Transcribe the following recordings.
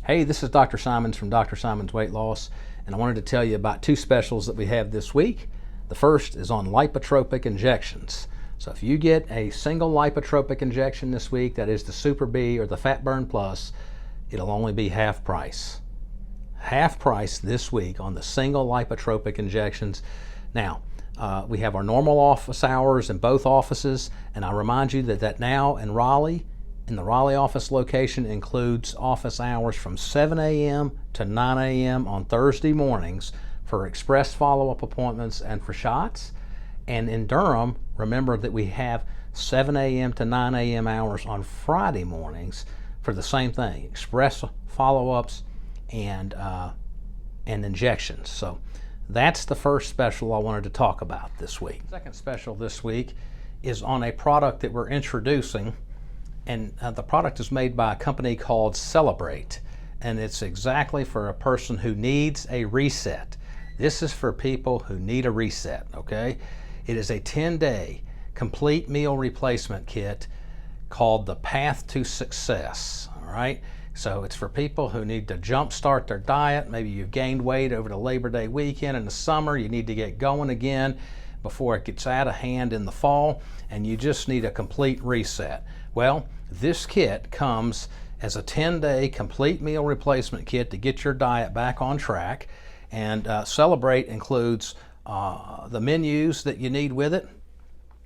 Hey, this is Dr. Simons from Dr. Simons Weight Loss, and I wanted to tell you about two specials that we have this week. The first is on lipotropic injections. So if you get a single lipotropic injection this week, that is the Super B or the Fat Burn Plus, it'll only be half price. Half price this week on the single lipotropic injections. Now, we have our normal office hours in both offices, and I remind you that now in Raleigh, in the Raleigh office location, includes office hours from 7 a.m. to 9 a.m. on Thursday mornings for express follow-up appointments and for shots. And in Durham, remember that we have 7 a.m. to 9 a.m. hours on Friday mornings for the same thing, express follow-ups and injections. So that's the first special I wanted to talk about this week. The second special this week is on a product that we're introducing, and the product is made by a company called Celabrate, and it's exactly for a person who needs a reset. This is for people who need a reset, okay? It is a 10-day complete meal replacement kit called the Path to Success, all right? So it's for people who need to jumpstart their diet. Maybe you've gained weight over the Labor Day weekend in the summer. You need to get going again before it gets out of hand in the fall, and you just need a complete reset. Well, this kit comes as a 10-day complete meal replacement kit to get your diet back on track, and Celabrate includes the menus that you need with it.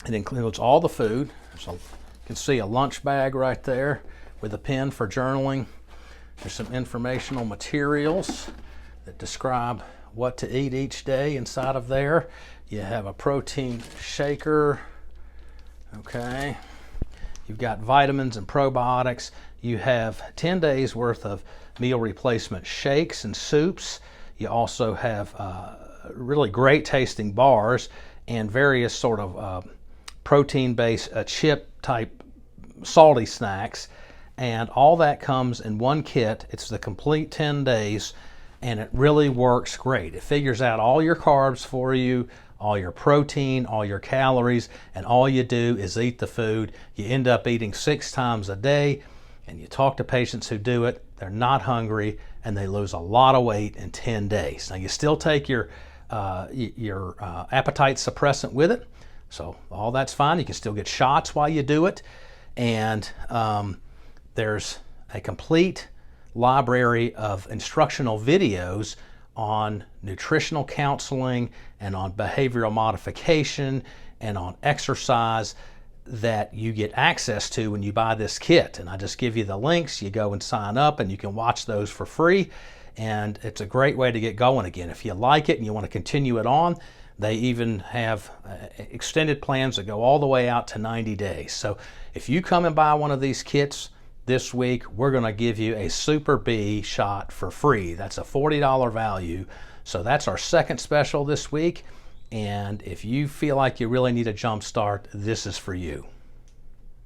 It includes all the food. So you can see a lunch bag right there with a pen for journaling. There's some informational materials that describe what to eat each day inside of there. You have a protein shaker, okay? You've got vitamins and probiotics. You have 10 days worth of meal replacement shakes and soups. You also have really great tasting bars and various sort of protein-based chip type salty snacks. And all that comes in one kit. It's the complete 10 days, and it really works great. It figures out all your carbs for you, all your protein, all your calories, and all you do is eat the food. You end up eating 6 times a day, and you talk to patients who do it, they're not hungry, and they lose a lot of weight in 10 days. Now, you still take your appetite suppressant with it, so all that's fine. You can still get shots while you do it, and there's a complete library of instructional videos on nutritional counseling and on behavioral modification and on exercise that you get access to when you buy this kit. And I just give you the links. You go and sign up and you can watch those for free, and it's a great way to get going again. If you like it and you want to continue it on, they even have extended plans that go all the way out to 90 days. So if you come and buy one of these kits this week, we're going to give you a Super B shot for free. That's a $40 value. So that's our second special this week. And if you feel like you really need a jump start, this is for you.